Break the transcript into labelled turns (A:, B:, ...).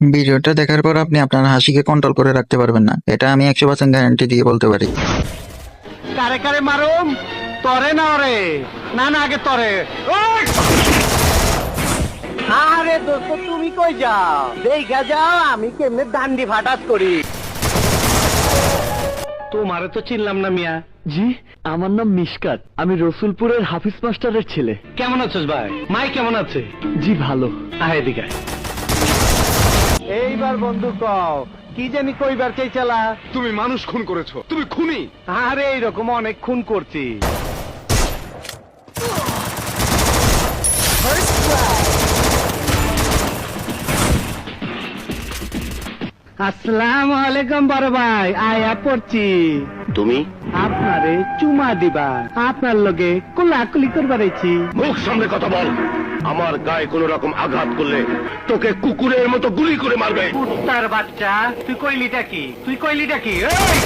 A: ভিডিওটা দেখার পর আপনি আপনার হাসিকে কন্ট্রোল করে রাখতে পারবেন না, এটা আমি 100% গ্যারান্টি দিয়ে বলতে পারি।
B: কারে কারে মারুম, তরে না ওরে, না না আগে তরে। ওই! আরে দোস্ত তুমি কই যাও, দেখা যাও আমি কেমনে দান্ডি ফাটাস করি। তোমারে তো চিনলাম না মিয়া।
C: জি, আমার নাম মিশকাত, আমি রসুলপুরের হাফিজ মাস্টারের ছেলে।
B: কেমন আছিস ভাই? মাই কেমন আছে?
C: জি ভালো।
B: আয় এদিকে আয়। এইবার বন্ধু কও, কি জানি কইবার চাইছিলা?
D: তুমি মানুষ খুন করেছো, তুমি খুনি।
B: আরে এইরকম অনেক খুন করছি। আসসালামু আলাইকুম বড় ভাই, আয়া পড়ছি।
D: তুমি
B: আপনারে চুমা দিবা, আপনার লগে কোলাকুলি করবার আইছি।
D: মুখ সামনে কথা বল। আমার গায়ে কোন রকম আঘাত করলে তোকে কুকুরের মতো গুলি করে মারবে।
B: কুত্তার বাচ্চা, তুই কইলিটা কি? তুই কইলিটা কি? এই!